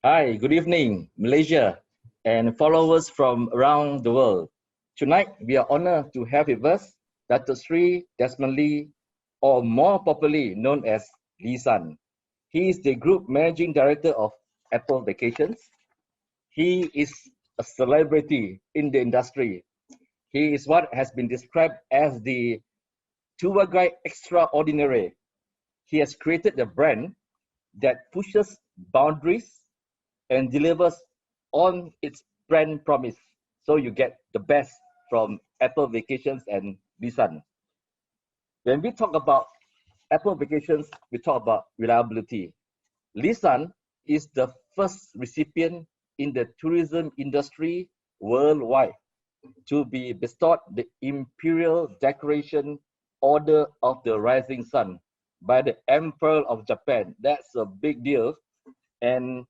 Hi, good evening, Malaysia and followers from around the world. Tonight, we are honored to have with us Dr. Sri Desmond Lee, or more popularly known as Lee San. He is the Group Managing Director of Apple Vacations. He is a celebrity in the industry. He is what has been described as the tour guide extraordinary. He has created a brand that pushes boundaries and delivers on its brand promise. So you get the best from Apple Vacations and Lisan. When we talk about Apple Vacations, we talk about reliability. Lisan is the first recipient in the tourism industry worldwide to be bestowed the Imperial Decoration Order of the Rising Sun by the Emperor of Japan. That's a big deal. And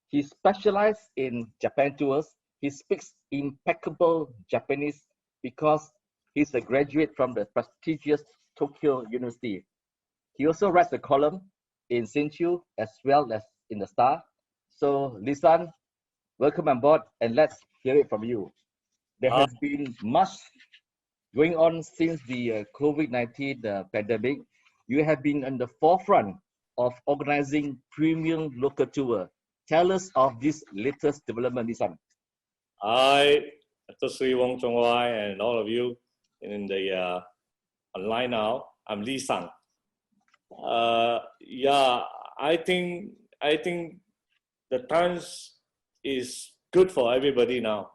he specialized in Japan tours. He speaks impeccable Japanese because he's a graduate from the prestigious Tokyo University. He also writes a column in Sinchu as well as in the Star. So, Lisan, welcome on board and let's hear it from you. There has been much going on since the COVID-19 pandemic. You have been on the forefront of organizing premium local tour. Tell us of this latest development, Lisan. Hi, Dr. Sri RealChunWai and all of you in the online now. I'm Lee Sang. Yeah, I think the times is good for everybody now.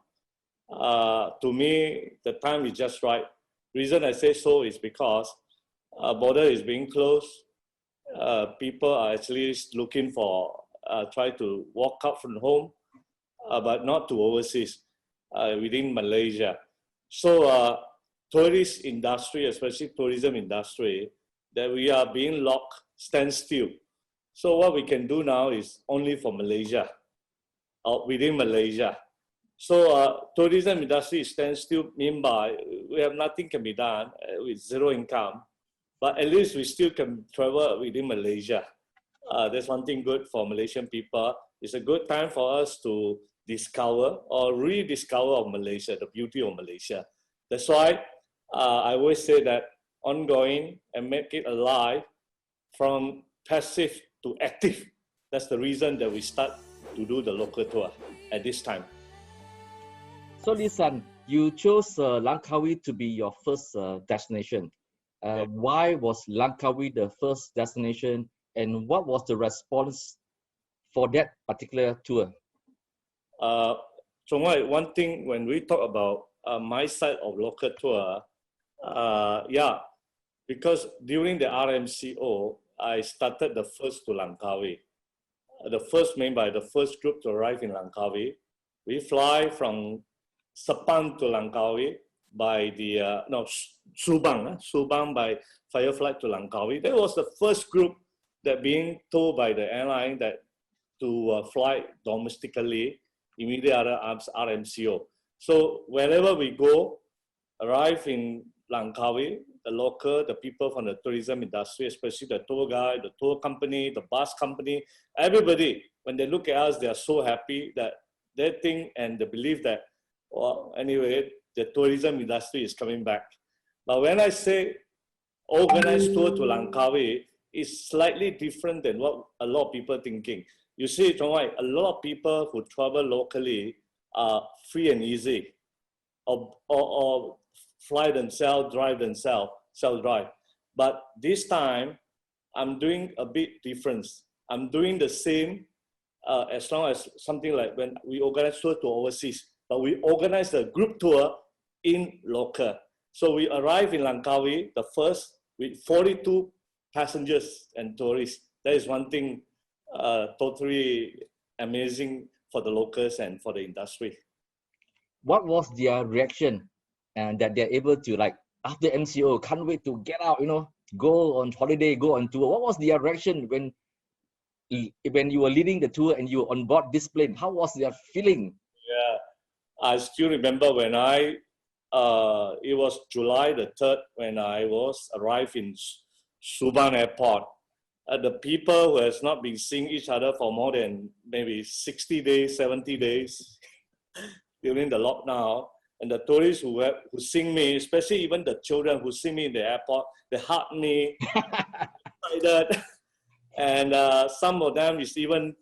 To me, the time is just right. Reason I say so is because border is being closed. People are actually looking for try to walk out from home, but not to overseas, within Malaysia. So tourist industry, especially tourism industry, that we are being locked, stand still. So what we can do now is only for Malaysia, within Malaysia. So tourism industry stands still, mean by we have nothing can be done with zero income, but at least we still can travel within Malaysia. That's one thing good for Malaysian people. It's a good time for us to discover or rediscover of Malaysia, the beauty of Malaysia. That's why I always say that ongoing and make it alive from passive to active. That's the reason that we start to do the local tour at this time. So, Lisan, you chose Langkawi to be your first destination. Why was Langkawi the first destination, and what was the response for that particular tour? So one thing when we talk about my side of local tour, yeah, because during the RMCO, I started the first to Langkawi. The first group to arrive in Langkawi. We fly from Sepang to Langkawi by the, Subang by fire flight to Langkawi. That was the first group that being told by the airline that to fly domestically immediately after RMCO. So wherever we go, arrive in Langkawi, the people from the tourism industry, especially the tour guide, the tour company, the bus company, everybody, when they look at us, they are so happy that they think and they believe that, well, anyway, the tourism industry is coming back. But when I say organized tour to Langkawi, it's slightly different than what a lot of people are thinking. You see, a lot of people who travel locally are free and easy, or fly themselves, drive themselves, self-drive. But this time, I'm doing a bit different. I'm doing the same as long as something like when we organize tour to overseas, but we organize a group tour in local. So we arrive in Langkawi, the first, with 42 passengers and tourists. That is one thing totally amazing for the locals and for the industry. What was their reaction and that they're able to, like, after MCO, can't wait to get out, go on holiday, go on tour? What was their reaction when you were leading the tour and you were on board this plane? How was their feeling? Yeah, I still remember when it was July the 3rd when I was arrived in Subang Airport. the people who has not been seeing each other for more than maybe 60 days, 70 days during the lockdown, and the tourists who see me, especially even the children who see me in the airport, they hug me, excited, and some of them is even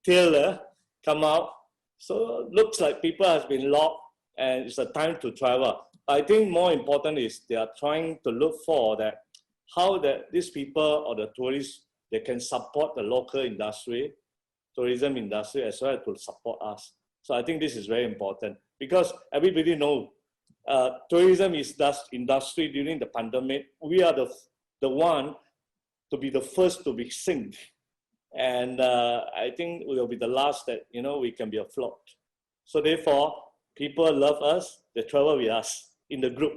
tear come out. So looks like people has been locked, and it's a time to travel. I think more important is they are trying to look for that how that these people or the tourists, they can support the local industry, tourism industry, as well to support us. So I think this is very important because everybody knows tourism industry during the pandemic, we are the one to be the first to be synced. And I think we will be the last that, we can be afloat. So therefore, people love us, they travel with us in the group.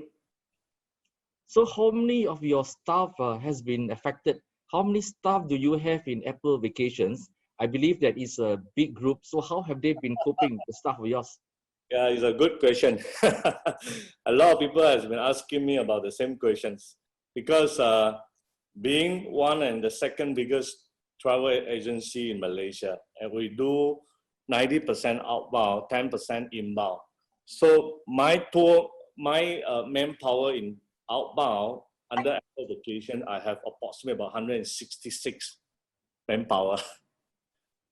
So how many of your staff has been affected? How many staff do you have in April vacations? I believe that is a big group. So how have they been coping, the staff of yours? Yeah, it's a good question. A lot of people has been asking me about the same questions because being one and the second biggest travel agency in Malaysia, and we do 90% outbound, 10% inbound. So my manpower in outbound under vacation, I have approximately about 166 manpower.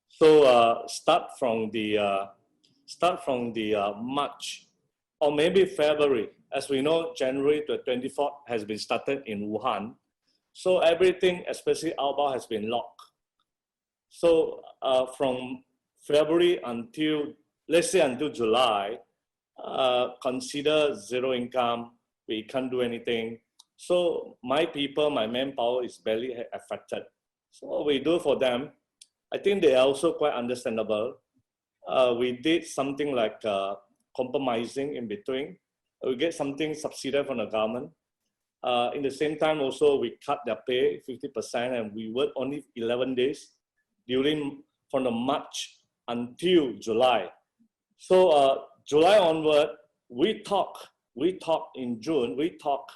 So start from the March or maybe February. As we know, January to 24th has been started in Wuhan. So everything, especially outbound, has been locked. So from February until, let's say until July, consider zero income, we can't do anything. So my people, my manpower is barely affected. So what we do for them, I think they are also quite understandable. We did something like compromising in between. We get something subsidiary from the government. In the same time also, we cut their pay 50% and we work only 11 days from the March until July. So July onward, we talk in June, we talk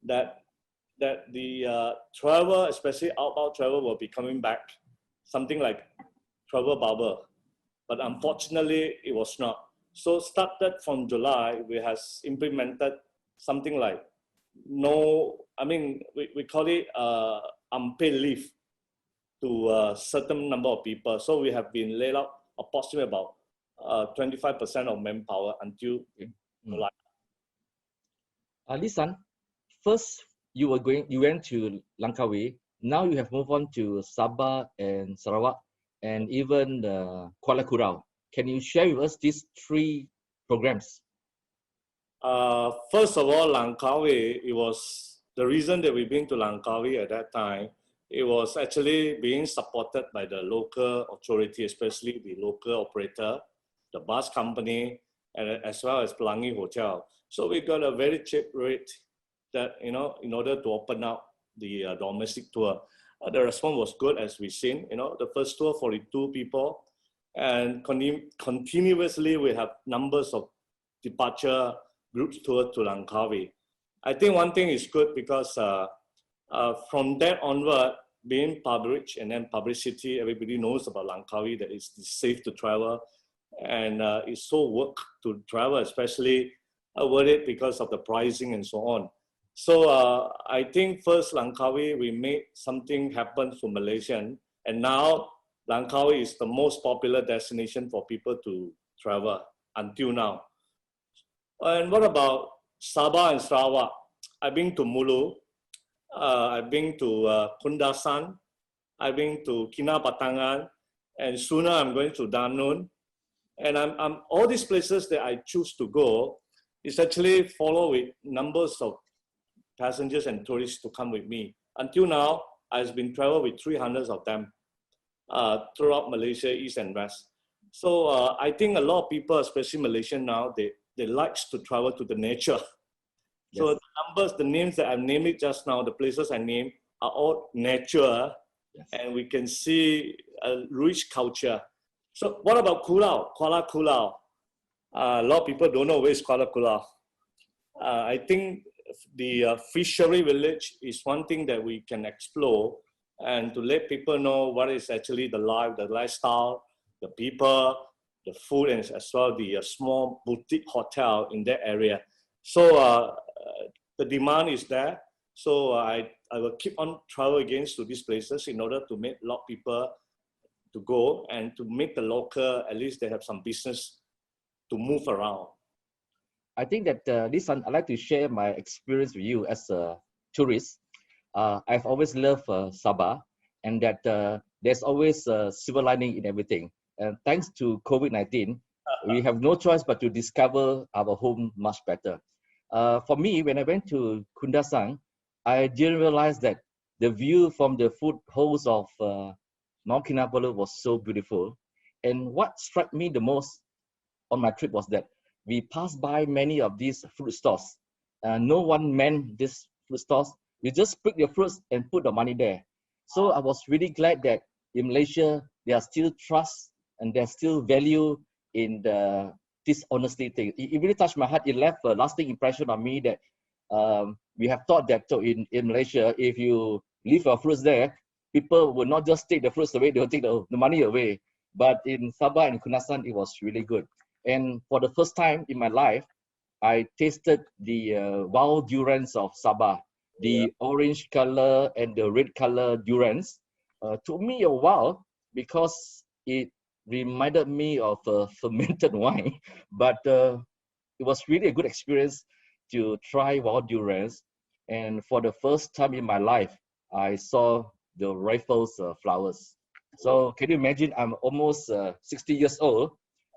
that the travel, especially outbound travel, will be coming back, something like travel bubble. But unfortunately, it was not. So started from July, we have implemented something like we call it unpaid leave to a certain number of people. So we have been laid out approximately about 25% of manpower until July. Lisan, first you went to Langkawi. Now you have moved on to Sabah and Sarawak and even Kuala Kula. Can you share with us these three programs? First of all, Langkawi, it was the reason that we've been to Langkawi at that time. It was actually being supported by the local authority, especially the local operator, the bus company, and as well as Pelangi Hotel. So we got a very cheap rate that, in order to open up the domestic tour. The response was good as we've seen. The first tour, 42 people, and continuously we have numbers of departure groups tour to Langkawi. I think one thing is good because from that onward, being published and then publicity, everybody knows about Langkawi, that it's safe to travel and it's so worth to travel, especially worth it because of the pricing and so on. So I think first Langkawi, we made something happen for Malaysian, and now Langkawi is the most popular destination for people to travel until now. And what about Sabah and Sarawak? I've been to Mulu, I've been to Kundasan, I've been to Kinabatangan, and sooner I'm going to Danun. And I'm all these places that I choose to go is actually follow with numbers of passengers and tourists to come with me. Until now, I've been traveling with 300 of them throughout Malaysia, East and West. So I think a lot of people, especially Malaysian now, they likes to travel to the nature. Yes. So the numbers, the names that I've named it just now, the places I named are all nature, yes. And we can see a rich culture. So what about Kuala Kula? A lot of people don't know where is Kuala Kula. I think the fishery village is one thing that we can explore. and to let people know what is actually the life, the lifestyle, the people, the food, and as well the small boutique hotel in that area. So the demand is there. So I will keep on travel again to these places in order to make a lot of people to go and to make the local, at least they have some business to move around. I think that I'd like to share my experience with you as a tourist. I've always loved Sabah, and that there's always a silver lining in everything. And thanks to COVID-19, we have no choice but to discover our home much better. For me, when I went to Kundasang, I didn't realize that the view from the foothills of Mount Kinabalu was so beautiful. And what struck me the most on my trip was that we passed by many of these fruit stores. No one manned these fruit stores. You just pick your fruits and put the money there. So I was really glad that in Malaysia, there are still trust and there's still value in this honesty thing. It really touched my heart. It left a lasting impression on me that we have thought that in Malaysia, if you leave your fruits there, people will not just take the fruits away, they'll take the money away. But in Sabah and Kundasang, it was really good. And for the first time in my life, I tasted the wild durians of Sabah, the orange color and the red color durians. Took me a while because it reminded me of fermented wine, but it was really a good experience to try wild durians. And for the first time in my life, I saw the rifles flowers. So can you imagine, I'm almost 60 years old,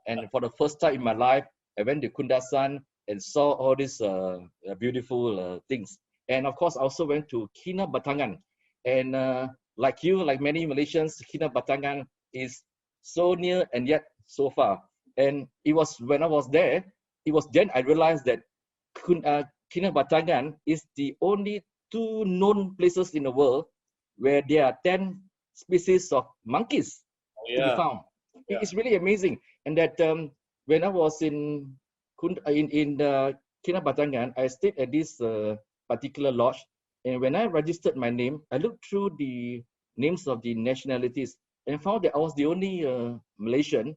and for the first time in my life, I went to Kundasang and saw all these beautiful things. And of course, I also went to Kinabatangan. And like you, like many Malaysians, Kinabatangan is so near and yet so far. And it was when I was there, it was then I realized that Kinabatangan is the only 2 known places in the world where there are 10 species of monkeys to be found. It's really amazing. And that when I was in Kinabatangan, I stayed at this particular lodge. And when I registered my name, I looked through the names of the nationalities and found that I was the only Malaysian.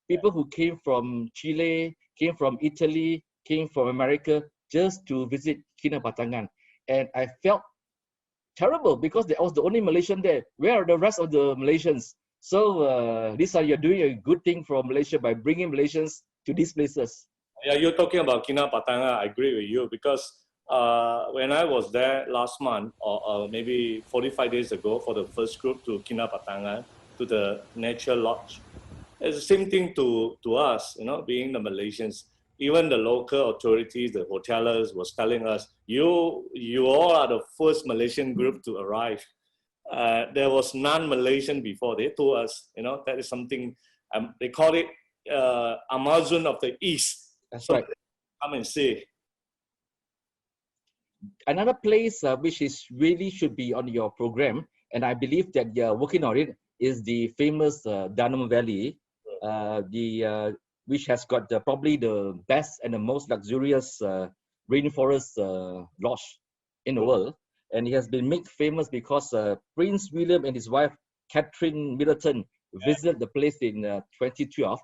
People who came from Chile, came from Italy, came from America just to visit Kinabatangan. And I felt terrible because I was the only Malaysian there. Where are the rest of the Malaysians? So Lisa, you're doing a good thing for Malaysia by bringing Malaysians to these places. Yeah, you're talking about Kinabatangan. I agree with you because when I was there last month or maybe 45 days ago for the first group to Kinabatangan, to the nature lodge, it's the same thing to us, you know, being the Malaysians. Even the local authorities, the hotelers was telling us, you all are the first Malaysian group to arrive. There was non-Malaysian before. They told us, you know, that is something, they call it Amazon of the East. That's so right. Come and see. Another place which is really should be on your program, and I believe that you're working on it, is the famous Danum Valley, which has got probably the best and the most luxurious rainforest lodge in the world. And it has been made famous because Prince William and his wife, Catherine Middleton, visited the place in 2012.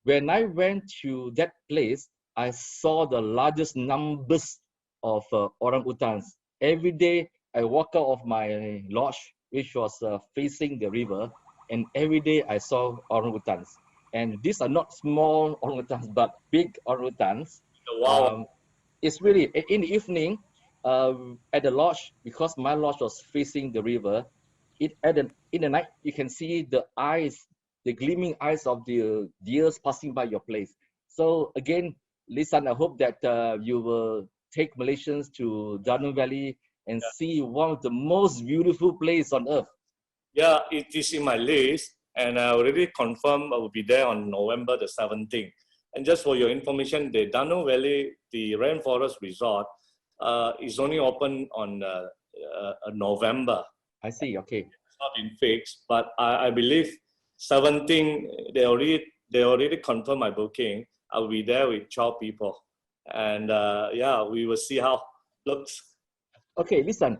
When I went to that place, I saw the largest numbers of orangutans. Every day, I walk out of my lodge, which was facing the river, and every day I saw orangutans. And these are not small orangutans, but big orangutans. Wow. It's really, in the evening, at the lodge, because my lodge was facing the river, in the night, you can see the eyes, the gleaming eyes of the deers passing by your place. So again, Lisan, I hope that you will take Malaysians to Danum Valley and see one of the most beautiful places on earth. Yeah, it is in my list, and I already confirmed I will be there on November the 17th. And just for your information, the Danum Valley, the Rainforest Resort, is only open on November. I see. Okay. It's not been fixed, but I believe 17. They already confirmed my booking. I will be there with 12 people, and yeah, we will see how it looks. Okay, listen.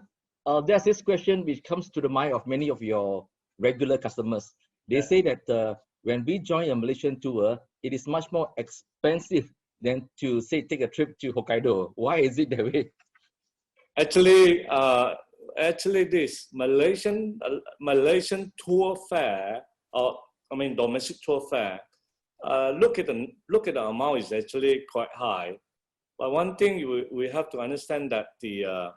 There's this question which comes to the mind of many of your regular customers. They say that when we join a Malaysian tour, it is much more expensive than to say take a trip to Hokkaido. Why is it that way? Actually, this Malaysian tour fare, or I mean domestic tour fare, look at the amount is actually quite high. But one thing we have to understand that the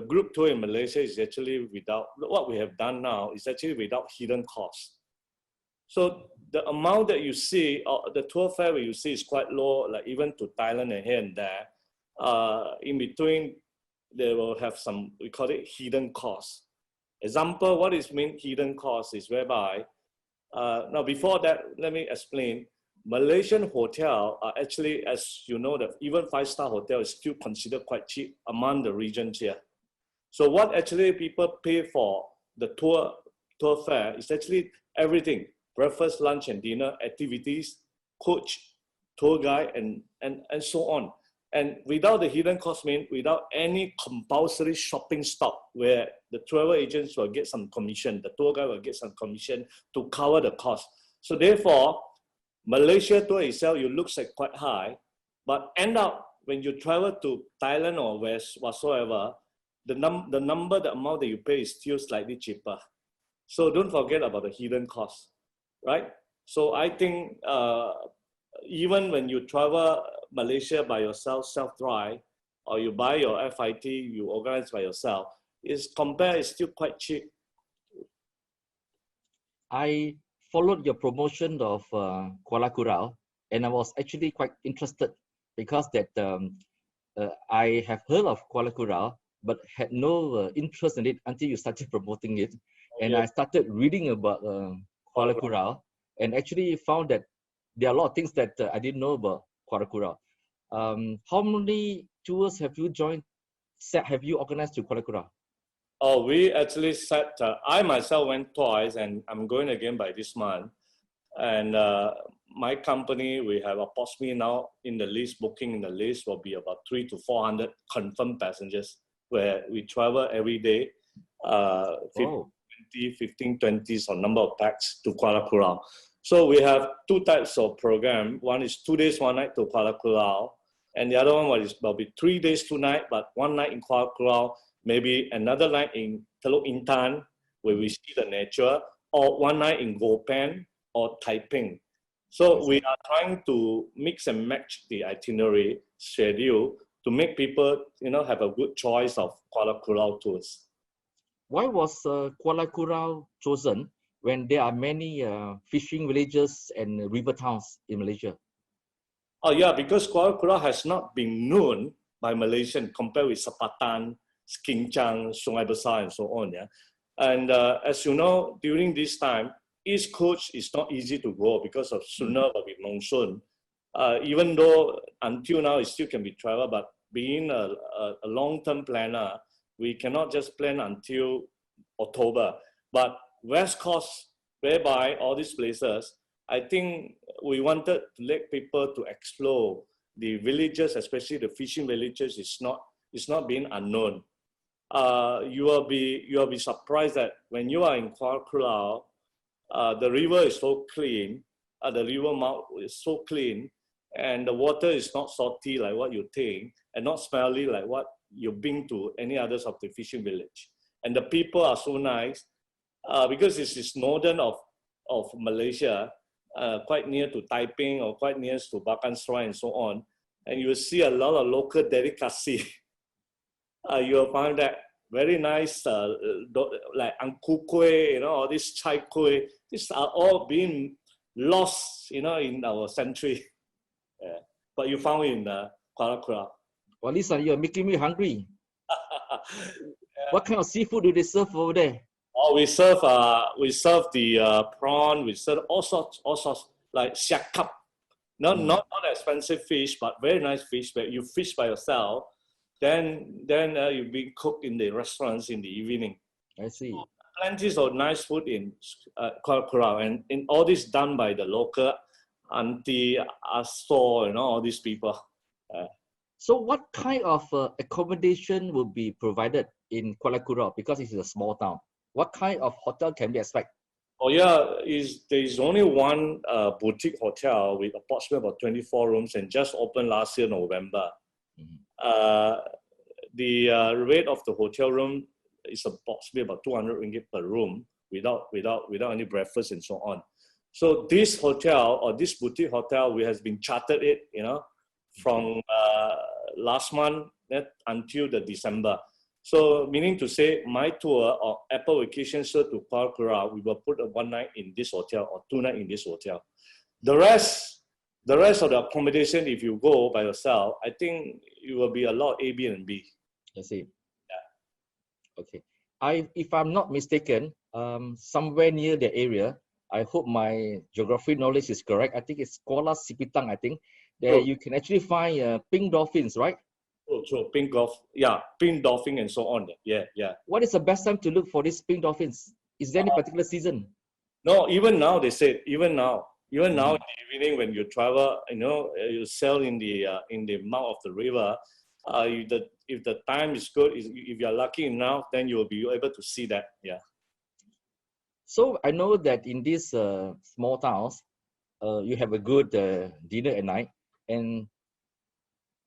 group tour in Malaysia is actually without, what we have done now is actually without hidden costs. So the amount that you see, the tour fare you see is quite low, like even to Thailand and here and there. In between, they will have some, we call it hidden costs. Example, what is mean hidden costs is whereby, now before that, let me explain. Malaysian hotel are actually, as you know, that even 5-star hotel is still considered quite cheap among the regions here. So what actually people pay for the tour fare is actually everything: breakfast, lunch, and dinner, activities, coach, tour guide, and so on. And without the hidden cost, mean without any compulsory shopping stop where the travel agents will get some commission, the tour guide will get some commission to cover the cost. So therefore, Malaysia tour itself, you looks like quite high, but end up when you travel to Thailand or whatsoever, the amount that you pay is still slightly cheaper. So don't forget about the hidden costs, right? So I think even when you travel Malaysia by yourself, self-drive, or you buy your FIT, you organize by yourself, it's still quite cheap. I followed your promotion of Kuala Kura, and I was actually quite interested because I have heard of Kuala Kura, but had no interest in it until you started promoting it. And I started reading about Kuala Kura, and actually found that there are a lot of things that I didn't know about Kuala Kura. How many tours have you organized to Kuala Kura? Oh, we actually I myself went twice, and I'm going again by this month. And my company, we have approximately now in the list, booking in the list will be about 300 to 400 confirmed passengers, where we travel every day, 15, 20 or number of packs to Kuala Kura. So we have two types of program. One is 2 days, 1 night to Kuala Kura, and the other one will be 3 days, 2 nights, but 1 night in Kuala Kura, maybe another night in Teluk Intan, where we see the nature, or 1 night in Gopen or Taiping. So we are trying to mix and match the itinerary schedule to make people, have a good choice of Kuala Kura tours. Why was Kuala Kura chosen when there are many fishing villages and river towns in Malaysia? Oh yeah, because Kuala Kura has not been known by Malaysians compared with Sepatan, Skincang, Sungai Besar, and so on. Yeah, and as you know, during this time, East Coast is not easy to go because of sooner will be monsoon. Even though until now it still can be traveled, but being a long-term planner, we cannot just plan until October. But West Coast, whereby all these places, I think we wanted to let people to explore the villages, especially the fishing villages. It's not being unknown. You will be surprised that when you are in Kuala Kura, the river is so clean. The river mouth is so clean, and the water is not salty like what you think, and not smelly like what you've been to any others of the fishing village. And the people are so nice because this is northern of Malaysia, quite near to Taiping or quite near to Bakan Serai and so on. And you will see a lot of local delicacy. You will find that very nice, like angku kueh, all this chai kueh. These are all being lost, in our century. But you found in Kuala Kura. Well, Lisa, you're making me hungry. What kind of seafood do they serve over there? Oh, we serve the prawn. We serve all sorts like siakap. Not expensive fish, but very nice fish. But you fish by yourself, then you be cooked in the restaurants in the evening. I see. So, plenty of nice food in Kuala Kura, and in all this done by the local auntie, aso, all these people. So what kind of accommodation will be provided in Kuala Kula because it's a small town? What kind of hotel can we expect? Oh yeah, there's only one boutique hotel with approximately about 24 rooms and just opened last year November. The rate of the hotel room is approximately about 200 ringgit per room without any breakfast and so on. So this hotel or this boutique hotel, we has been chartered it, from last month until the December. So meaning to say, my tour or Apple Vacation Tour to Kuala Kula, we will put a 1 night in this hotel or 2 nights in this hotel. The rest of the accommodation, if you go by yourself, I think it will be a lot Airbnb. I see. Yeah. Okay. If I'm not mistaken, somewhere near the area, I hope my geography knowledge is correct. I think it's Kuala Sipitang, I think, there you can actually find pink dolphins, right? Oh, so pink dolphin and so on. Yeah. What is the best time to look for these pink dolphins? Is there any particular season? No, even now they said, even now in the evening when you travel, you sail in the mouth of the river. If the time is good, if you're lucky enough, then you will be able to see that. Yeah. So I know that in these small towns, you have a good dinner at night. And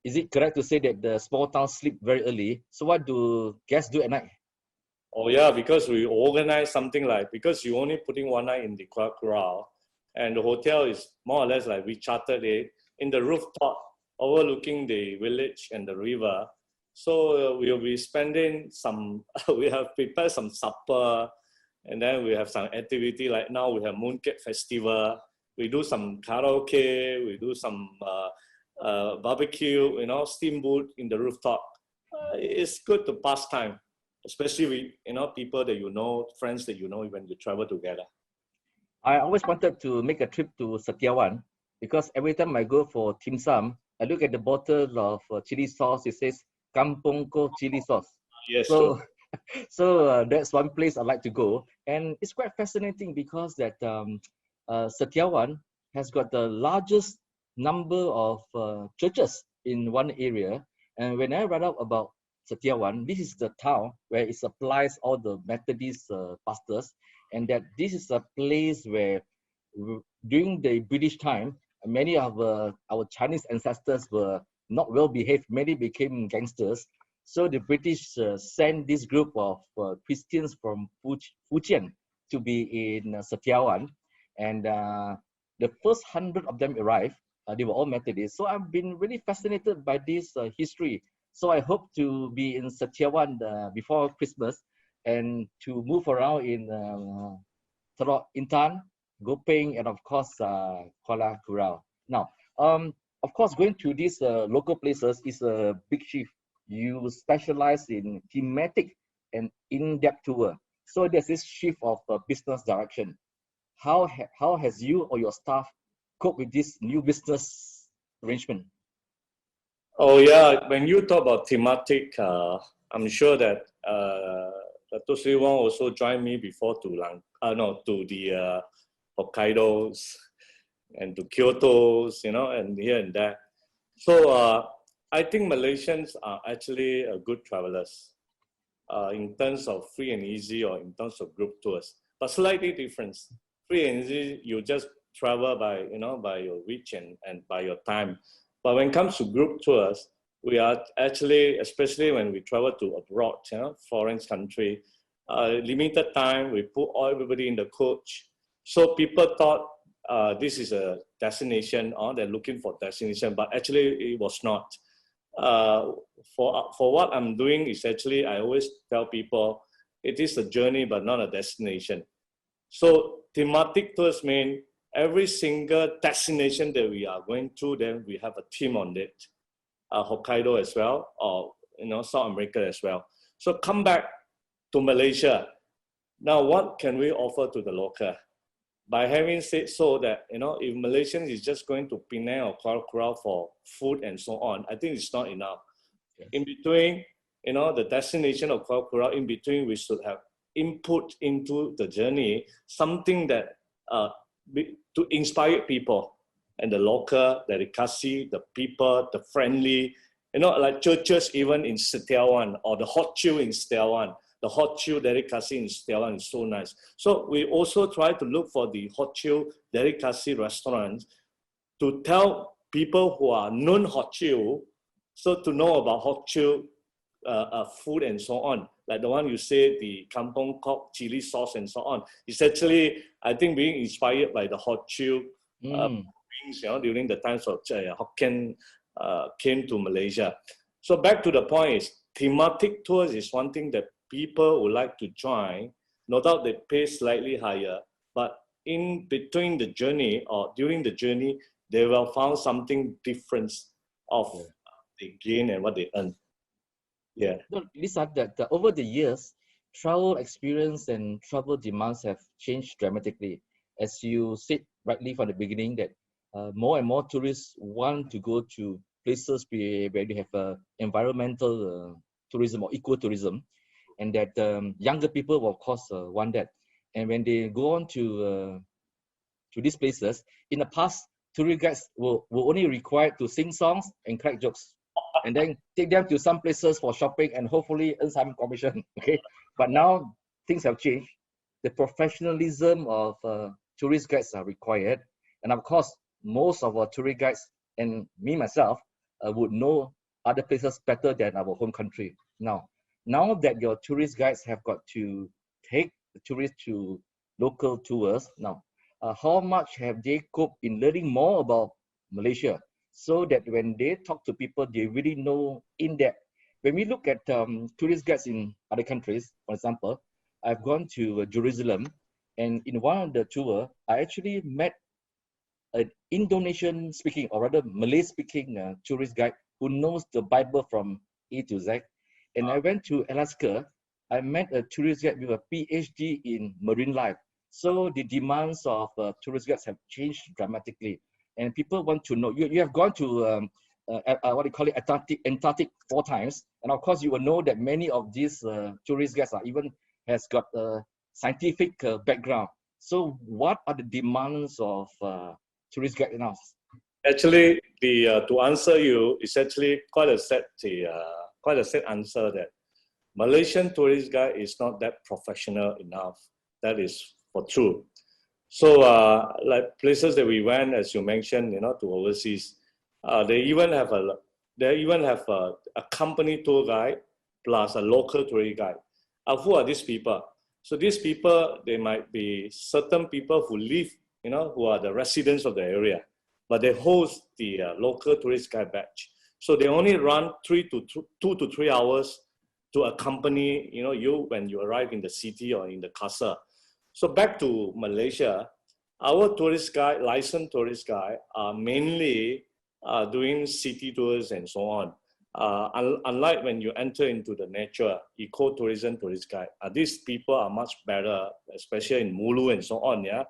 is it correct to say that the small towns sleep very early? So what do guests do at night? Oh yeah, because we organize something because you only putting 1 night in the Kuala Kula, and the hotel is more or less like we chartered it in the rooftop overlooking the village and the river. So we'll be spending we have prepared some supper, and then we have some activity. Like now we have Mooncake Festival. We do some karaoke. We do some barbecue. Steamboat in the rooftop. It's good to pass time, especially with people that friends that when you travel together. I always wanted to make a trip to Setiawan because every time I go for Dim Sum, I look at the bottle of chili sauce. It says Kampong Ko chili sauce. Yes, so true. so that's one place I like to go, and it's quite fascinating because that Setiawan has got the largest number of churches in one area. And when I read up about Setiawan, this is the town where it supplies all the Methodist pastors, and that this is a place where during the British time, many of our Chinese ancestors were not well behaved. Many became gangsters. So the British sent this group of Christians from Fujian to be in Setiawan, and the first 100 of them arrived. They were all Methodists. So I've been really fascinated by this history. So I hope to be in Setiawan before Christmas and to move around in Intan, Gopeng, and of course Kuala Kura. Now, of course, going to these local places is a big shift. You specialize in thematic and in-depth tour. So there's this shift of business direction. How has you or your staff cope with this new business arrangement? Oh yeah, when you talk about thematic, I'm sure that Dr. Sri Wong also joined me before to the Hokkaidos and to Kyoto's, and here and there. So I think Malaysians are actually good travelers in terms of free and easy or in terms of group tours, but slightly different. Free and easy, you just travel by your reach and by your time. But when it comes to group tours, we are actually, especially when we travel to abroad, foreign country, limited time, we put everybody in the coach. So people thought this is a destination, or they're looking for destination, but actually it was not. For what I'm doing is actually, I always tell people, it is a journey, but not a destination. So thematic tours mean every single destination that we are going to, then we have a theme on it. Hokkaido as well, or South America as well. So come back to Malaysia. Now, what can we offer to the local? By having said so that, if Malaysians is just going to Penang or Kuala Kura for food and so on, I think it's not enough. Yes. In between, the destination of Kuala Kura, in between, we should have input into the journey, something that to inspire people and the local, the Rikasi, the people, the friendly, You know, like churches even in Setiawan, or the hot chill in Setiawan. The hot chill delicacy in Setiawan is so nice. So we also try to look for the hot chill delicacy restaurants to tell people who are non-hot chill, so to know about hot chill food and so on. Like the one you say, the kampong kok chili sauce and so on. It's actually, I think, being inspired by the hot chill things, you know, during the times of Hokkien came to Malaysia. So back to the point is, thematic tours is one thing that people would like to join. No doubt they pay slightly higher, but in between the journey or during the journey, they will find something different of they gain and what they earn. Yeah. No, Lisa, that over the years, travel experience and travel demands have changed dramatically. As you said rightly from the beginning, that more and more tourists want to go to places where they have environmental tourism or ecotourism, and that younger people will of course want that. And when they go on to these places, in the past, tour guides were only required to sing songs and crack jokes, and then take them to some places for shopping and hopefully earn some commission. Okay, but now things have changed. The professionalism of tourist guides are required, and of course, most of our tourist guides and me myself would know other places better than our home country. Now that your tourist guides have got to take the tourists to local tours, how much have they coped in learning more about Malaysia, so that when they talk to people, they really know in depth. When we look at tourist guides in other countries, for example, I've gone to Jerusalem, and in one of the tour, I actually met an Indonesian speaking, or rather Malay speaking tourist guide who knows the Bible from A to Z. And I went to Alaska, I met a tourist guide with a PhD in marine life. So the demands of tourist guides have changed dramatically. And people want to know, you have gone to what do you call it, Antarctic 4 times. And of course, you will know that many of these tourist guides are even has got a scientific background. So what are the demands of tourist guide now? Actually, to answer you, it's actually quite a set answer that Malaysian tourist guide is not that professional enough. That is for true. So like places that we went, as you mentioned, you know, to overseas, they even have a company tour guide plus a local tourist guide. Who are these people? So these people, they might be certain people who live, you know, who are the residents of the area, but they host the local tourist guide batch. So they only run 2 to 3 hours to accompany, you know, you when you arrive in the city or in the casa. So back to Malaysia, our tourist guide, licensed tourist guide, are mainly doing city tours and so on. Unlike when you enter into the nature, ecotourism tourist guide, these people are much better, especially in Mulu and so on. Yeah.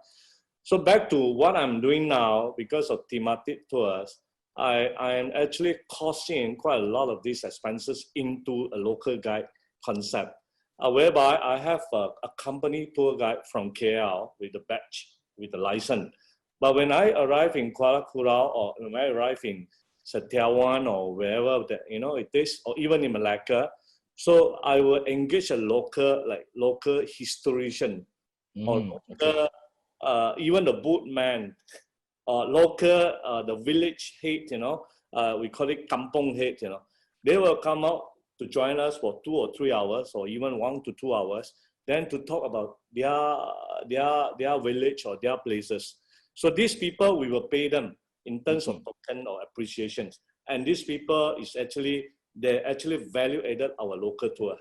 So back to what I'm doing now, because of thematic tours, I am actually costing quite a lot of these expenses into a local guide concept, whereby I have a company tour guide from KL with the badge, with the license. But when I arrive in Kuala Kula, or when I arrive in Setiawan or wherever that, you know, it is, or even in Malacca, so I will engage a local historian or local, even the boatman, local, the village head, you know, we call it kampong head, you know. They will come out to join us for 2 or 3 hours, or even 1 to 2 hours, then to talk about their village or their places. So these people, we will pay them in terms of token or appreciations. And these people is actually, they actually value added our local tour.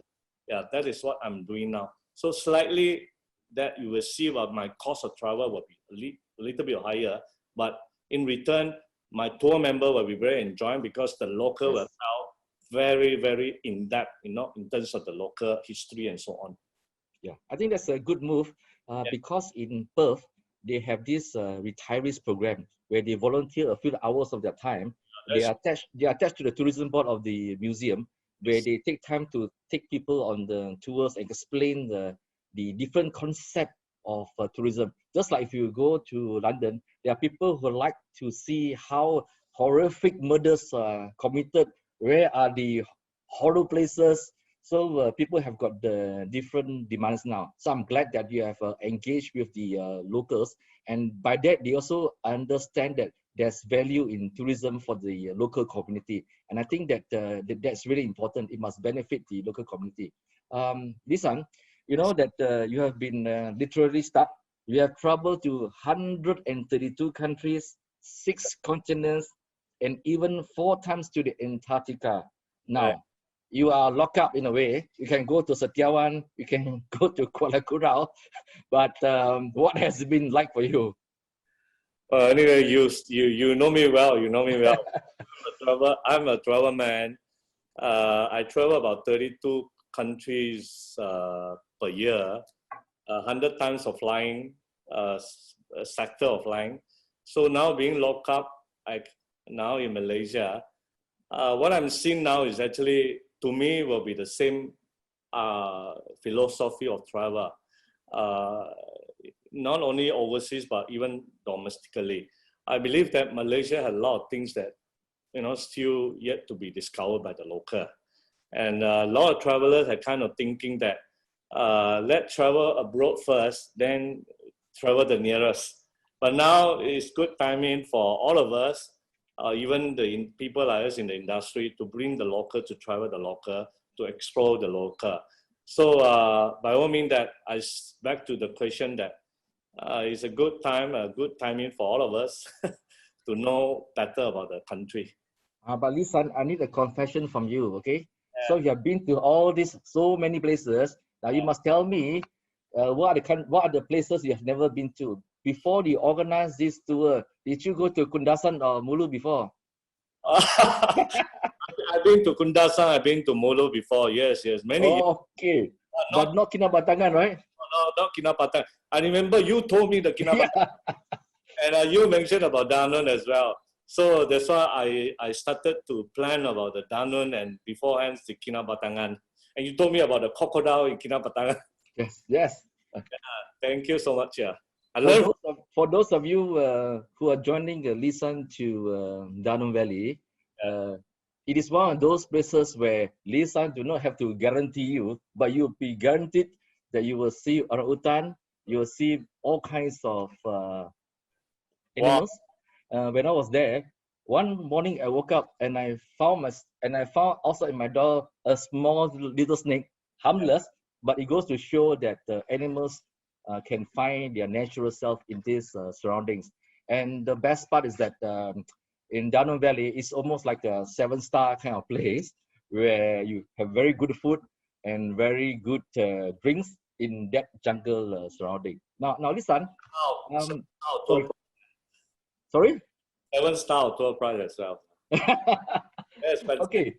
Yeah, that is what I'm doing now. So slightly that you will see what my cost of travel will be a little bit higher, but in return, my tour member will be very enjoying, because the local will tell very, very in depth, you know, in terms of the local history and so on. Yeah, I think that's a good move because in Perth, they have this retirees program where they volunteer a few hours of their time. They are attached to the tourism board of the museum, where they take time to take people on the tours and explain the different concept of tourism. Just like if you go to London, there are people who like to see how horrific murders are committed Where are the horror places? So people have got the different demands now. So I'm glad that you have engaged with the locals, and by that they also understand that there's value in tourism for the local community. And I think that, that's really important. It must benefit the local community. Lisan, you know that you have been literally stuck. You have traveled to 132 countries, 6 continents, and even 4 times to the Antarctica. Now, Right. you are locked up in a way. You can go to Setiawan, you can go to Kuala Kula, but what has it been like for you? Anyway, you know me well. You know me well. I'm a travel man. I travel about 32 countries per year, 100 times of flying, a sector of flying. So now being locked up, now in Malaysia, what I'm seeing now is actually, to me, will be the same philosophy of travel. Not only overseas, but even domestically. I believe that Malaysia has a lot of things that, still yet to be discovered by the local. And a lot of travelers are kind of thinking that let's travel abroad first, then travel the nearest. But now it's good timing for all of us, even the people like us in the industry, to bring the local, to travel the local, to explore the local. So by all means, that back to the question that it's a good timing for all of us to know better about the country. But listen, I need a confession from you, okay? Yeah. So you have been to all these so many places. Now you must tell me what are the places you have never been to. Before you organize this tour, did you go to Kundasan or Mulu before? I've been to Kundasan, I've been to Molo before. Yes, many years. Okay, but not Kinabatangan, right? No, not Kinapatan. I remember you told me the Kinapatan, and you mentioned about Danone as well. So that's why I started to plan about the Danone and beforehand the Kinabatangan. And you told me about the crocodile in Kinabatangan. Yes. Thank you so much. Yeah, For those of you who are joining Lisan to Danone Valley, it is one of those places where Lisan do not have to guarantee you, but you'll be guaranteed that you will see orangutan, you will see all kinds of animals. Wow. When I was there, one morning I woke up and I found also in my door a small little snake, harmless, but it goes to show that animals can find their natural self in these surroundings. And the best part is that in Danone Valley, it's almost like a 7-star kind of place where you have very good food and very good drinks in that jungle surrounding. Now listen. Sorry? 7-star tour price as well. Yes, but okay.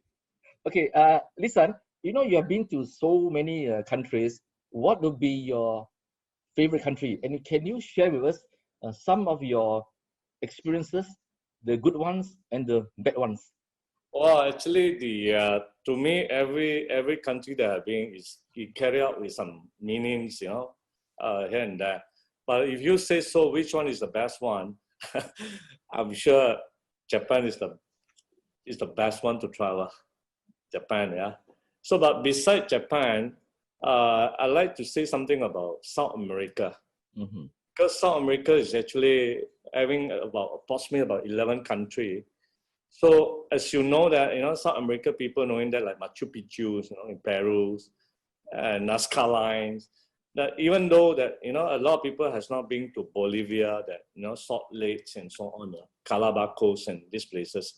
Listen, you have been to so many countries. What would be your favorite country? And can you share with us some of your experiences, the good ones and the bad ones? Well, actually, to me, every country that I've been is carry out with some meanings, here and there. But if you say so, which one is the best one? I'm sure Japan is the best one to travel. Japan, yeah. So, but beside Japan, I'd like to say something about South America. Mm-hmm. Because South America is actually having approximately about 11 countries. So as you know that, South America people knowing that like Machu Picchu, in Peru, and Nazca lines, that even though that, a lot of people has not been to Bolivia, that, Salt Lakes and so on, Calabar Coast and these places,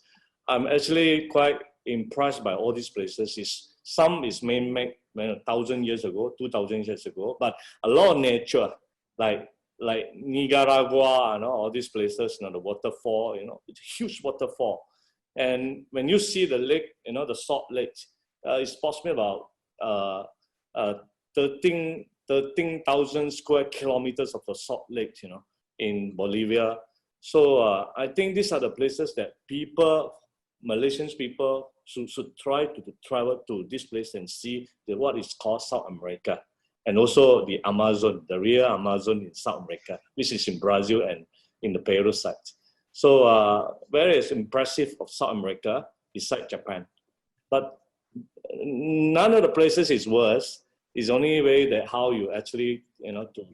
I'm actually quite impressed by all these places. Some is man-made 1,000 years ago, 2,000 years ago, but a lot of nature, like Nicaragua and all these places, the waterfall, it's a huge waterfall. And when you see the lake, the Salt Lake, it's possibly about 13,000 square kilometers of the Salt Lake, in Bolivia. So I think these are the places that Malaysian people should try to travel to this place and see what is called South America. And also the Amazon, the real Amazon in South America, which is in Brazil and in the Peru side. So very impressive of South America beside Japan. But none of the places is worse. It's only way that how you actually, to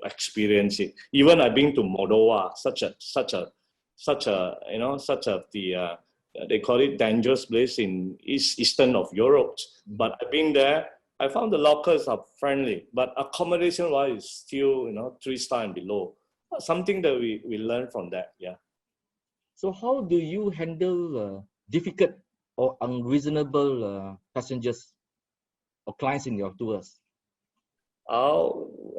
experience it. Even I've been to Moldova, they call it dangerous place in eastern of Europe. But I've been there. I found the locals are friendly, but accommodation wise is still 3-star and below. Something that we learned from that. Yeah. So how do you handle difficult or unreasonable passengers or clients in your tours?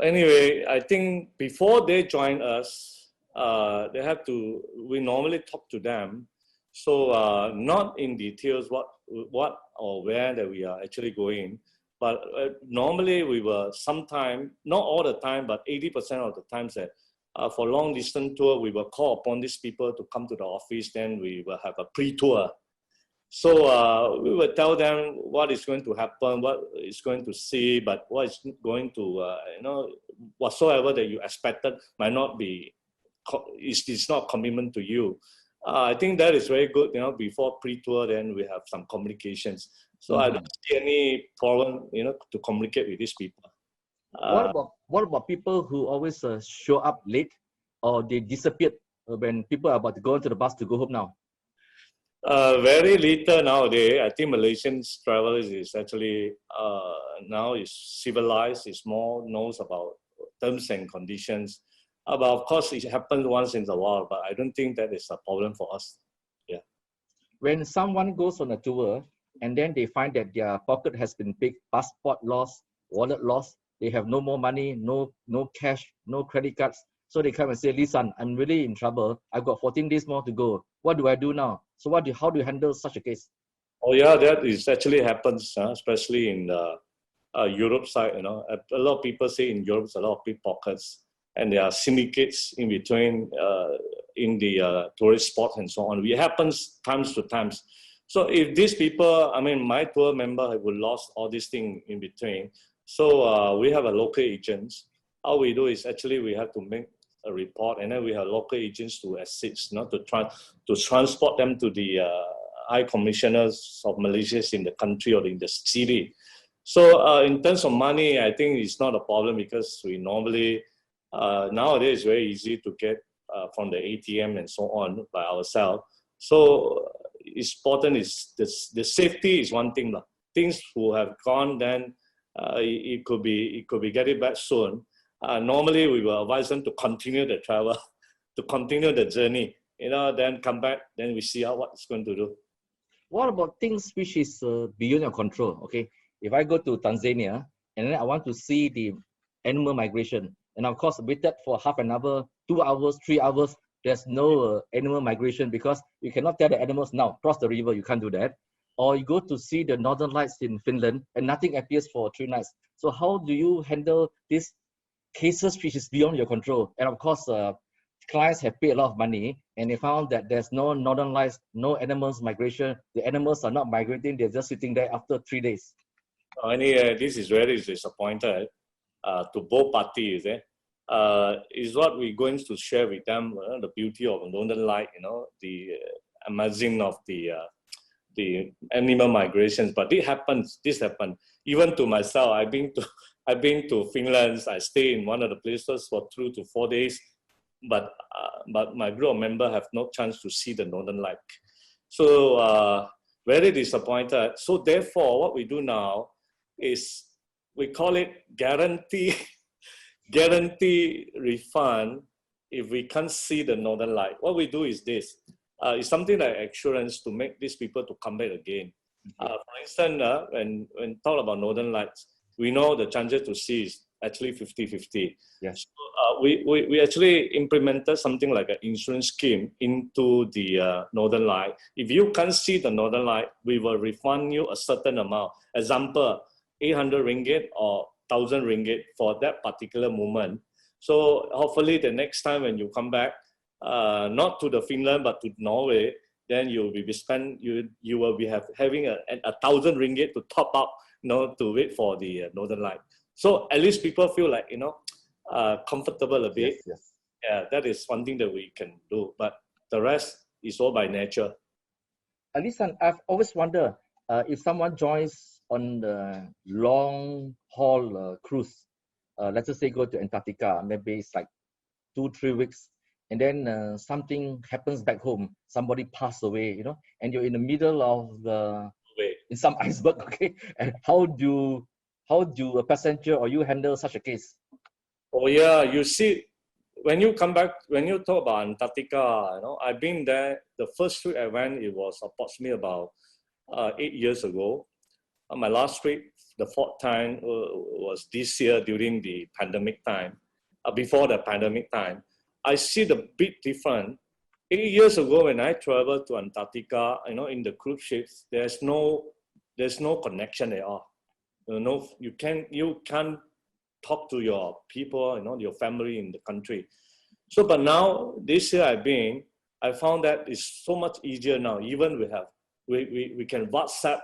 Anyway, I think before they join us, we normally talk to them. So not in details what or where that we are actually going, but normally we were sometime, not all the time, but 80% of the times that for long distance tour, we will call upon these people to come to the office, then we will have a pre-tour. So we will tell them what is going to happen, what is going to see, but what is going to, whatsoever that you expected might not be, it's not commitment to you. I think that is very good, before pre-tour, then we have some communications. So I don't see any problem, to communicate with these people. What about people who always show up late or they disappeared when people are about to go into the bus to go home now? Very little nowadays. I think Malaysians travelers is actually now is civilized, is more knows about terms and conditions. But of course, it happens once in a while, but I don't think that is a problem for us. Yeah. When someone goes on a tour and then they find that their pocket has been picked, passport lost, wallet lost, they have no more money, no cash, no credit cards. So they come and say, "Listen, I'm really in trouble. I've got 14 days more to go. What do I do now?" So how do you handle such a case? Oh yeah, that is actually happens, especially in the Europe side. A lot of people say in Europe, a lot of pickpockets, and there are syndicates in between in the tourist spots and so on. It happens times to times. So if these people, my tour member would lost all these things in between. So we have a local agents. How we do is actually we have to make a report, and then we have local agents to assist, to transport them to the high commissioners of Malaysia in the country or in the city. So in terms of money, I think it's not a problem because we normally nowadays it's very easy to get from the ATM and so on by ourselves. So it's important is the safety is one thing. Things who have gone, then it could be getting back soon. Normally we will advise them to continue the travel, to continue the journey, then come back, then we see what it's going to do. What about things which is beyond your control? Okay, if I go to Tanzania and then I want to see the animal migration, and of course waited for half an hour, 2 hours, 3 hours, there's no animal migration because you cannot tell the animals now, cross the river, you can't do that. Or you go to see the northern lights in Finland and nothing appears for 3 nights. So how do you handle these cases which is beyond your control? And of course, clients have paid a lot of money and they found that there's no northern lights, no animals migration. The animals are not migrating, they're just sitting there after 3 days. This is very disappointed to both parties. Is what we're going to share with them, the beauty of northern light, the amazing of the animal migrations. But this happened. Even to myself, I've been to Finland. I stay in one of the places for 2 to 4 days, but my group of members have no chance to see the northern light. So very disappointed. So therefore, what we do now is we call it guarantee refund if we can't see the northern light. What we do is this. It's something like insurance to make these people to come back again. For instance, when talk about northern lights, we know the chances to see is actually 50-50. Yes. So, we actually implemented something like an insurance scheme into the northern light. If you can't see the northern light, we will refund you a certain amount. Example, 800 ringgit or 1,000 ringgit for that particular moment. So hopefully the next time when you come back, not to the Finland but to Norway, then you will be having a 1,000 ringgit to top up, to wait for the northern light. So at least people feel like comfortable a bit. Yes. Yeah, that is one thing that we can do. But the rest is all by nature. Listen, I've always wondered, if someone joins on the long haul cruise, let's just say go to Antarctica, maybe it's like 2-3 weeks, and then something happens back home, somebody passed away, you know, and you're in the middle of the in some iceberg, okay, and how do a passenger or you handle such a case? Oh yeah, you see, when you come back, when you talk about Antarctica, you know, I've been there. The first trip I went, it was approximately about 8 years ago. My last trip, the fourth time, was this year during the pandemic time. Before the pandemic time, I see the big difference. 8 years ago, when I traveled to Antarctica, you know, in the cruise ships, there's no connection at all. You know, you can't talk to your people, you know, your family in the country. So, but now this year I found that it's so much easier now. Even we can WhatsApp.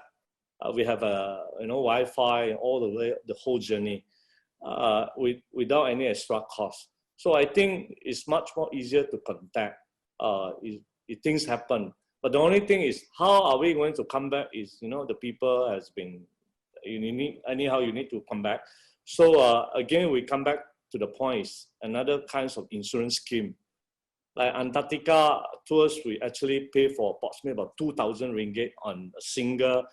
We have a Wi-Fi all the way the whole journey without any extra cost. So I think it's much more easier to contact if things happen. But the only thing is, how are we going to come back? Is, you know, the people has been you need to come back. So again, we come back to the point. Is another kinds of insurance scheme. Like Antarctica tours, we actually pay for approximately about 2,000 ringgit on a single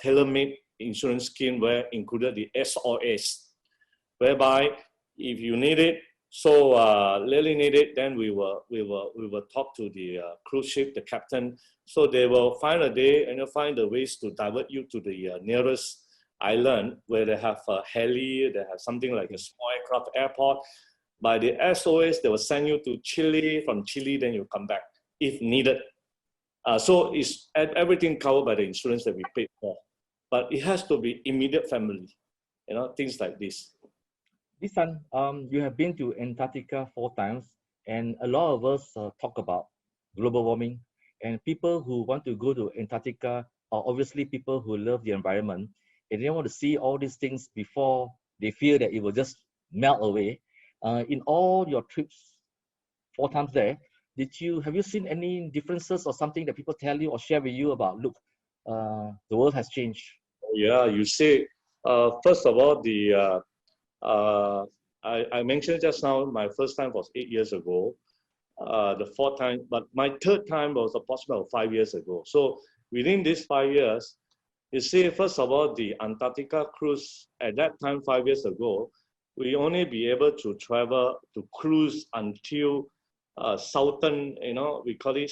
tailor-made insurance scheme where included the SOS, whereby if you need it, really need it, then we will talk to the cruise ship, the captain, so they will find a day and find the ways to divert you to the nearest island where they have a heli, they have something like a small aircraft airport. By the SOS, they will send you to Chile. From Chile, then you come back if needed. So it's everything covered by the insurance that we paid for. But it has to be immediate family, you know, things like this. Listen, you have been to Antarctica 4 times, and a lot of us talk about global warming. And people who want to go to Antarctica are obviously people who love the environment, and they want to see all these things before they feel that it will just melt away. In all your trips, 4 times there, have you seen any differences or something that people tell you or share with you about? Look, the world has changed. Yeah, you see, first of all, I mentioned just now, my first time was 8 years ago. The fourth time, but my third time was approximately 5 years ago. So within these 5 years, you see, first of all, the Antarctica cruise at that time, 5 years ago, we only be able to travel to cruise until southern, you know, we call it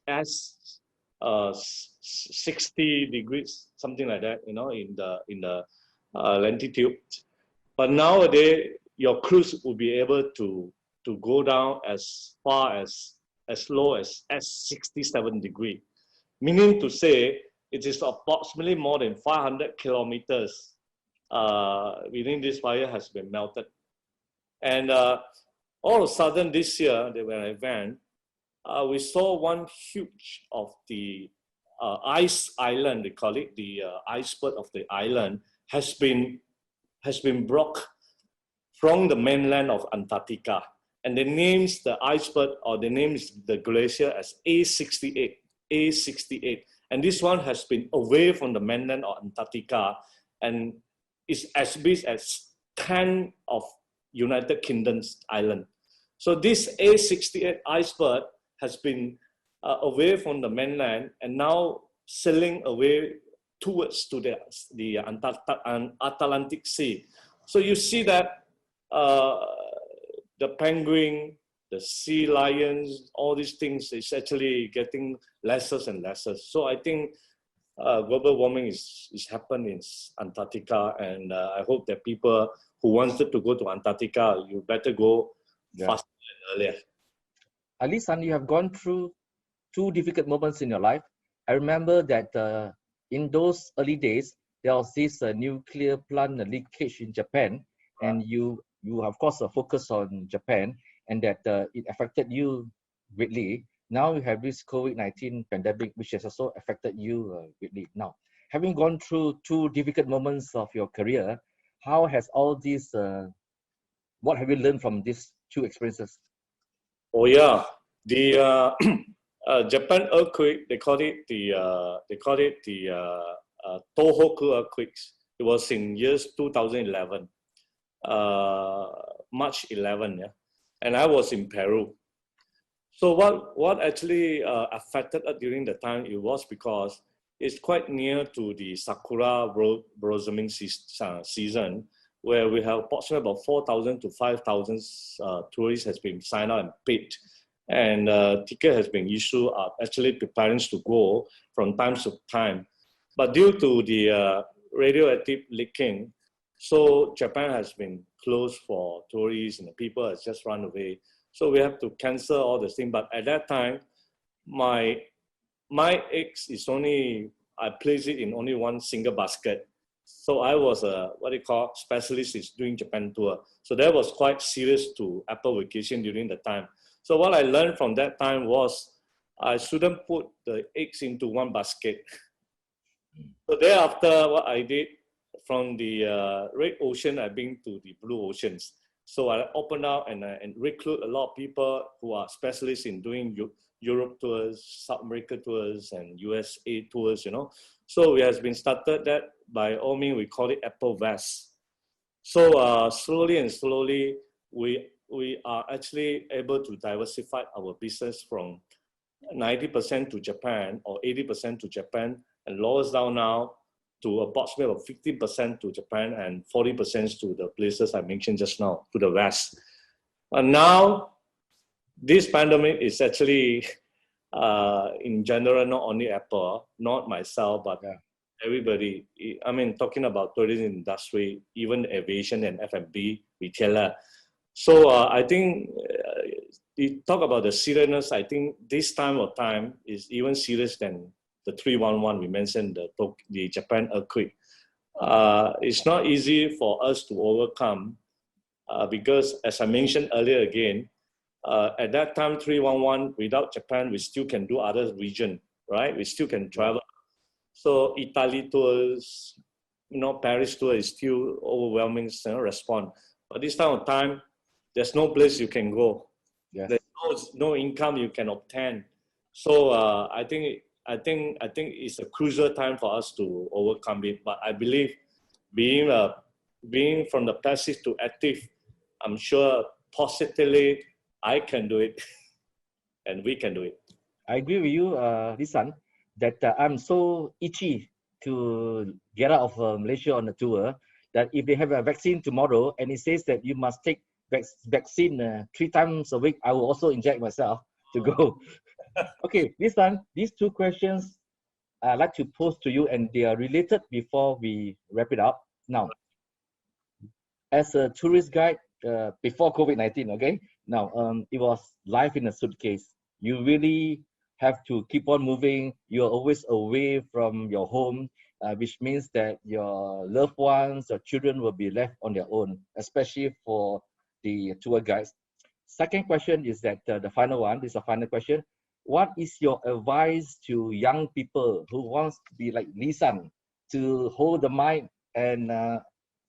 S 60 degrees, something like that, you know, in the latitude. But nowadays, your cruise will be able to go down as far as low as 67 degrees, meaning to say it is approximately more than 500 kilometers within this fire has been melted. And all of a sudden this year, when I went, we saw one huge of the ice island, they call it, the iceberg of the island has been broke from the mainland of Antarctica. And they names the iceberg, or the names the glacier as A68, A68. And this one has been away from the mainland of Antarctica and is as big as 10 of United Kingdom's island. So this A68 iceberg has been away from the mainland and now sailing away towards to the Atlantic Sea. So you see that the penguin, the sea lions, all these things is actually getting lesser and lesser. So I think global warming is happening in Antarctica, and I hope that people who wanted to go to Antarctica, you better go faster than earlier. Alisan, you have gone through 2 difficult moments in your life. I remember that in those early days, there was this nuclear plant leakage in Japan, and you of course focus on Japan, and that it affected you greatly. Now you have this COVID-19 pandemic, which has also affected you greatly. Now, having gone through 2 difficult moments of your career, how has all these, what have you learned from these 2 experiences? Oh yeah, the Japan earthquake, they call it the Tohoku earthquakes. It was in years 2011, March 11, yeah. And I was in Peru. So what actually affected us during the time, it was because it's quite near to the Sakura blossoming season, where we have approximately about 4,000 to 5,000 tourists has been signed up and paid. And ticket has been issued, actually preparing to go from time to time. But due to the radioactive leaking, so Japan has been closed for tourists and the people has just run away. So we have to cancel all the things. But at that time, my eggs is only, I place it in only one single basket. So I was a, specialist is doing Japan tour. So that was quite serious to Apple Vacation during the time. So what I learned from that time was I shouldn't put the eggs into one basket. So thereafter, what I did, from the Red Ocean, I've been to the Blue Oceans. So I opened up and recruit a lot of people who are specialists in doing Europe tours, South America tours, and USA tours, you know. So we has been started that, by all means, we call it Apple Vest. So slowly and slowly, we are actually able to diversify our business from 90% to Japan or 80% to Japan, and lowers down now to approximately 50% to Japan and 40% to the places I mentioned just now, to the West. And now, this pandemic is actually, in general, not only Apple, not myself, but everybody. I mean, talking about tourism industry, even aviation and F&B retailer. So I think you talk about the seriousness. I think this time of time is even serious than the 311 we mentioned, the Japan earthquake. It's not easy for us to overcome because, as I mentioned earlier again, at that time 311, without Japan, we still can do other region, right? We still can travel. So Italy tours, you know, Paris tour is still overwhelming response. But this time of time, there's no place you can go. Yes. There's no income you can obtain. So I think it's a crucial time for us to overcome it. But I believe being from the passive to active, I'm sure positively I can do it and we can do it. I agree with you, Lisan, that I'm so itchy to get out of Malaysia on a tour that if they have a vaccine tomorrow and it says that you must take vaccine 3 times a week, I will also inject myself to go. Okay, Lisan, these 2 questions I'd like to pose to you, and they are related before we wrap it up. Now, as a tourist guide before COVID-19, okay? Now, it was life in a suitcase. You really have to keep on moving. You're always away from your home, which means that your loved ones, your children will be left on their own, especially for the tour guides. Second question is that the final one, this is a final question. What is your advice to young people who wants to be like Lisan, to hold the mic and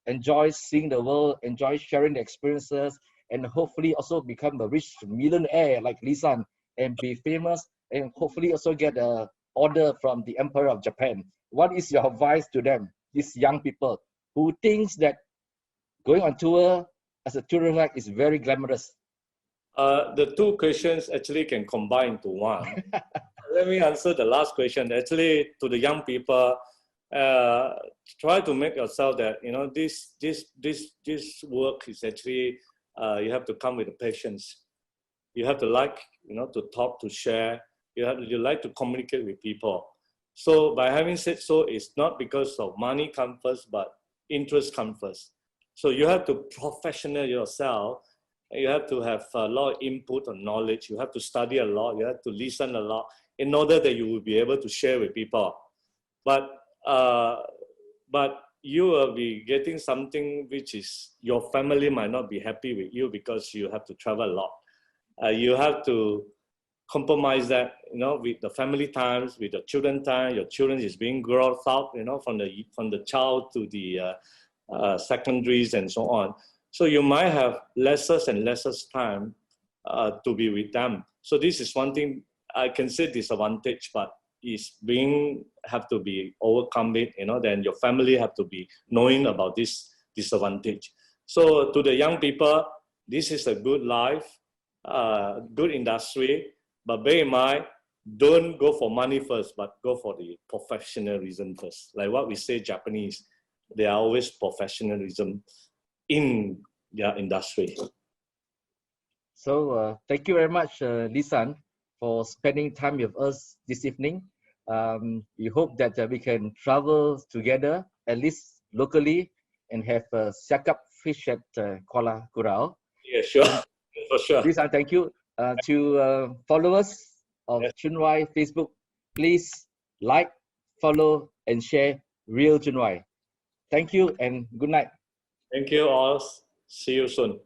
enjoy seeing the world, enjoy sharing the experiences, and hopefully also become a rich millionaire like Lisan and be famous, and hopefully also get an order from the Emperor of Japan? What is your advice to them, these young people who thinks that going on tour as a tourist guide is very glamorous? The 2 questions actually can combine into one. Let me answer the last question. Actually, to the young people, try to make yourself that, you know, this work is actually, you have to come with patience. You have to like, you know, to talk, to share. You like to communicate with people. So by having said so, it's not because of money comes first, but interest comes first. So you have to professional yourself. You have to have a lot of input and knowledge. You have to study a lot. You have to listen a lot in order that you will be able to share with people. But you will be getting something which is your family might not be happy with you because you have to travel a lot. You have to compromise that, you know, with the family times, with the children time. Your children is being grown up, you know, from the child to the secondaries and so on. So you might have lesser and lesser time to be with them. So this is one thing I can say disadvantage, but is have to be overcome it, then your family have to be knowing about this disadvantage. So to the young people, this is a good life, good industry, but bear in mind, don't go for money first, but go for the professionalism first. Like what we say Japanese, they are always professionalism in their industry. So thank you very much, Lisan, for spending time with us this evening. We hope that we can travel together, at least locally, and have siakap fish at Kuala Kula. Yeah, sure. For sure. Lisan, thank you. To followers of ChunWai Facebook, please like, follow, and share RealChunWai. Thank you and good night. Thank you all. See you soon.